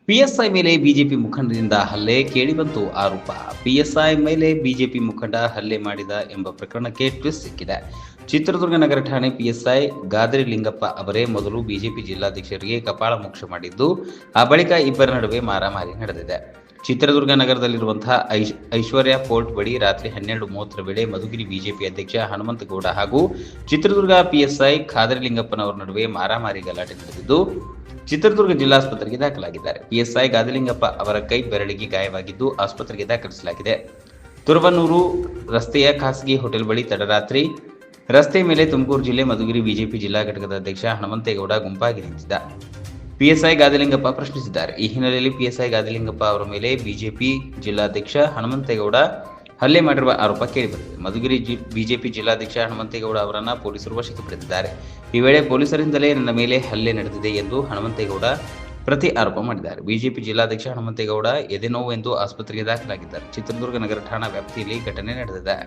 PSI ಮೇಲೆ BJP ಮುಖಂಡರಿಂದ ಹಲ್ಲೆ ಕೇಳಿಬಂತು ಆರೋಪ. ಪಿಎಸ್ಐ ಮೇಲೆ ಬಿಜೆಪಿ ಮುಖಂಡ ಹಲ್ಲೆ ಮಾಡಿದ ಎಂಬ ಪ್ರಕರಣಕ್ಕೆ ಟ್ವಿಸ್ಟ್ ಸಿಕ್ಕಿದೆ. ಚಿತ್ರದುರ್ಗ ನಗರ ಠಾಣೆ ಪಿಎಸ್ಐ ಗಾದರಿ ಲಿಂಗಪ್ಪ ಅವರೇ ಮೊದಲು ಬಿಜೆಪಿ ಜಿಲ್ಲಾಧ್ಯಕ್ಷರಿಗೆ ಕಪಾಳ ಮೋಕ್ಷ ಮಾಡಿದ್ದು, ಆ ಬಳಿಕ ಇಬ್ಬರ ನಡುವೆ ಮಾರಾಮಾರಿ ನಡೆದಿದೆ. ಚಿತ್ರದುರ್ಗ ನಗರದಲ್ಲಿರುವಂತಹ ಐಶ್ವರ್ಯ ಫೋರ್ಟ್ ಬಳಿ ರಾತ್ರಿ 12:30 ವೇಳೆ ಮಧುಗಿರಿ ಬಿಜೆಪಿ ಅಧ್ಯಕ್ಷ ಹನುಮಂತಗೌಡ ಹಾಗೂ ಚಿತ್ರದುರ್ಗ ಪಿಎಸ್ಐ ಖಾದರಿ ಲಿಂಗಪ್ಪನವರ ನಡುವೆ ಮಾರಾಮಾರಿ ಗಲಾಟೆ ನಡೆದಿದ್ದು, ಚಿತ್ರದುರ್ಗ ಜಿಲ್ಲಾಸ್ಪತ್ರೆಗೆ ದಾಖಲಾಗಿದ್ದಾರೆ. ಪಿಎಸ್ಐ ಗಾದಿಲಿಂಗಪ್ಪ ಅವರ ಕೈ ಬೆರಳಿಗೆ ಗಾಯವಾಗಿದ್ದು ಆಸ್ಪತ್ರೆಗೆ ದಾಖಲಿಸಲಾಗಿದೆ. ತುರವನೂರು ರಸ್ತೆಯ ಖಾಸಗಿ ಹೋಟೆಲ್ ಬಳಿ ತಡರಾತ್ರಿ ರಸ್ತೆ ಮೇಲೆ ತುಮಕೂರು ಜಿಲ್ಲೆ ಮಧುಗಿರಿ ಬಿಜೆಪಿ ಜಿಲ್ಲಾ ಘಟಕದ ಅಧ್ಯಕ್ಷ ಹನುಮಂತೇಗೌಡ ಗುಂಪಾಗಿ ನಿಂತಿದ್ದ ಪಿಎಸ್ಐ ಗಾದಿಲಿಂಗಪ್ಪ ಪ್ರಶ್ನಿಸಿದ್ದಾರೆ. ಈ ಹಿನ್ನೆಲೆಯಲ್ಲಿ ಪಿಎಸ್ಐ ಗಾದಿಲಿಂಗಪ್ಪ ಅವರ ಮೇಲೆ ಬಿಜೆಪಿ ಜಿಲ್ಲಾಧ್ಯಕ್ಷ ಹನುಮಂತೇಗೌಡ ಹಲ್ಲೆ ಮಾಡಿರುವ ಆರೋಪ ಕೇಳಿಬಂದಿದೆ. ಮಧುಗಿರಿ ಬಿಜೆಪಿ ಜಿಲ್ಲಾಧ್ಯಕ್ಷ ಹನುಮಂತೇಗೌಡ ಅವರನ್ನು ಪೊಲೀಸರು ವಶಕ್ಕೆ ಪಡೆದಿದ್ದಾರೆ. ಈ ವೇಳೆ ಪೊಲೀಸರಿಂದಲೇ ನನ್ನ ಮೇಲೆ ಹಲ್ಲೆ ನಡೆದಿದೆ ಎಂದು ಹನುಮಂತೇಗೌಡ ಪ್ರತಿ ಆರೋಪ ಮಾಡಿದ್ದಾರೆ. ಬಿಜೆಪಿ ಜಿಲ್ಲಾಧ್ಯಕ್ಷ ಹನುಮಂತೇಗೌಡ ಎದೆನೋವು ಎಂದು ಆಸ್ಪತ್ರೆಗೆ ದಾಖಲಾಗಿದ್ದಾರೆ. ಚಿತ್ರದುರ್ಗ ನಗರ ಠಾಣಾ ವ್ಯಾಪ್ತಿಯಲ್ಲಿ ಘಟನೆ ನಡೆದಿದೆ.